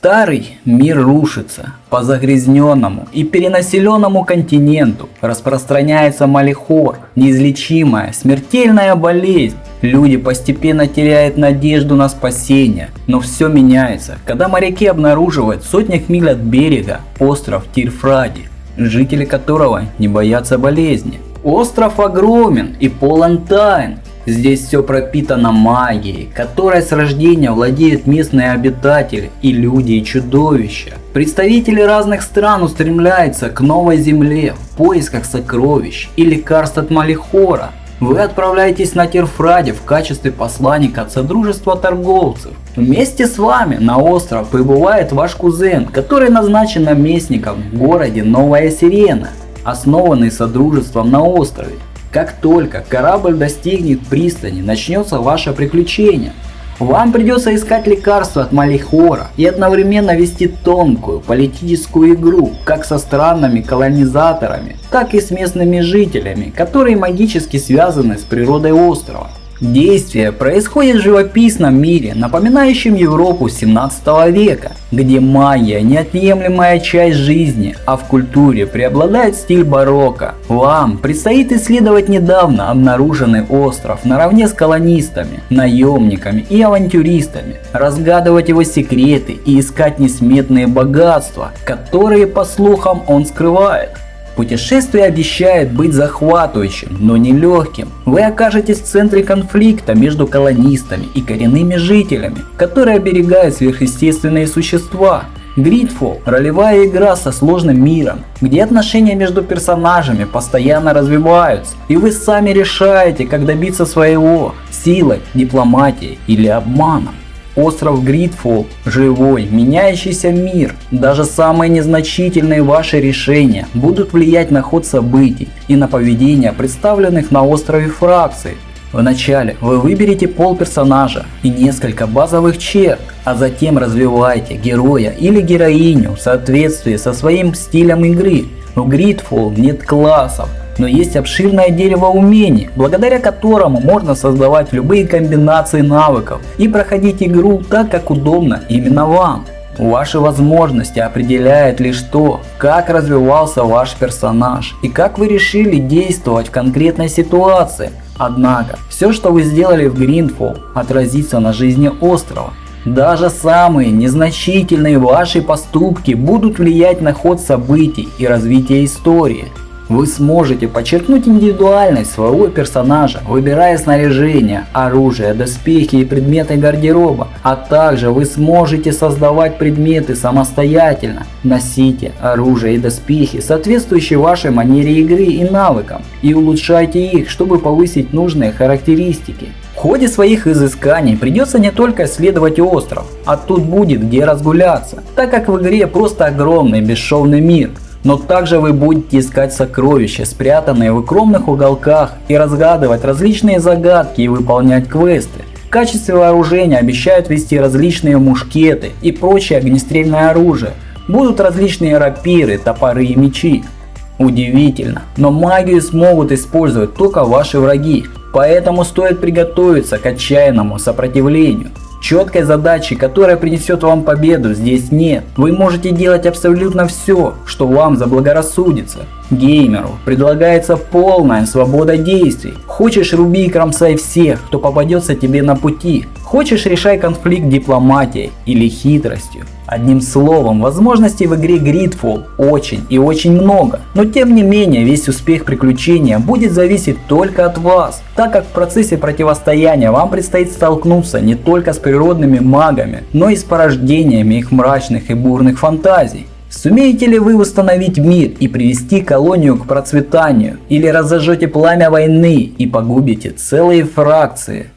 Старый мир рушится. По загрязненному и перенаселенному континенту распространяется малихор, неизлечимая, смертельная болезнь. Люди постепенно теряют надежду на спасение, но все меняется, когда моряки обнаруживают в сотнях миль от берега остров Тир-Фради, жители которого не боятся болезни. Остров огромен и полон тайн. Здесь все пропитано магией, которой с рождения владеют местные обитатели, и люди, и чудовища. Представители разных стран устремляются к новой земле в поисках сокровищ и лекарств от малихора. Вы отправляетесь на Тир-Фради в качестве посланника от Содружества торговцев. Вместе с вами на остров прибывает ваш кузен, который назначен наместником в городе Новая Сирена, основанный Содружеством на острове. Как только корабль достигнет пристани, начнется ваше приключение. Вам придется искать лекарства от малихора и одновременно вести тонкую политическую игру как со странными колонизаторами, так и с местными жителями, которые магически связаны с природой острова. Действие происходит в живописном мире, напоминающем Европу 17 века, где магия – неотъемлемая часть жизни, а в культуре преобладает стиль барокко. Вам предстоит исследовать недавно обнаруженный остров наравне с колонистами, наемниками и авантюристами, разгадывать его секреты и искать несметные богатства, которые, по слухам, он скрывает. Путешествие обещает быть захватывающим, но не легким. Вы окажетесь в центре конфликта между колонистами и коренными жителями, которые оберегают сверхъестественные существа. Gridfall – ролевая игра со сложным миром, где отношения между персонажами постоянно развиваются, и вы сами решаете, как добиться своего – силой, дипломатией или обманом. Остров Gridfall – живой, меняющийся мир. Даже самые незначительные ваши решения будут влиять на ход событий и на поведение представленных на острове фракций. Вначале вы выберете пол персонажа и несколько базовых черт, а затем развивайте героя или героиню в соответствии со своим стилем игры. В Gridfall нет классов, но есть обширное дерево умений, благодаря которому можно создавать любые комбинации навыков и проходить игру так, как удобно именно вам. Ваши возможности определяют лишь то, как развивался ваш персонаж и как вы решили действовать в конкретной ситуации. Однако, все, что вы сделали в Gridfall, отразится на жизни острова. Даже самые незначительные ваши поступки будут влиять на ход событий и развитие истории. Вы сможете подчеркнуть индивидуальность своего персонажа, выбирая снаряжение, оружие, доспехи и предметы гардероба, а также вы сможете создавать предметы самостоятельно. Носите оружие и доспехи, соответствующие вашей манере игры и навыкам, и улучшайте их, чтобы повысить нужные характеристики. В ходе своих изысканий придется не только исследовать остров, а тут будет где разгуляться, так как в игре просто огромный бесшовный мир. Но также вы будете искать сокровища, спрятанные в укромных уголках, и разгадывать различные загадки и выполнять квесты. В качестве вооружения обещают вести различные мушкеты и прочее огнестрельное оружие. Будут различные рапиры, топоры и мечи. Удивительно, но магию смогут использовать только ваши враги, поэтому стоит приготовиться к отчаянному сопротивлению. Четкой задачи, которая принесет вам победу, здесь нет. Вы можете делать абсолютно все, что вам заблагорассудится. Геймеру предлагается полная свобода действий. Хочешь, руби и кромсай всех, кто попадется тебе на пути. Хочешь, решай конфликт дипломатией или хитростью. Одним словом, возможностей в игре Gridfall очень и очень много, но тем не менее весь успех приключения будет зависеть только от вас, так как в процессе противостояния вам предстоит столкнуться не только с природными магами, но и с порождениями их мрачных и бурных фантазий. Сумеете ли вы восстановить мир и привести колонию к процветанию, или разожжете пламя войны и погубите целые фракции?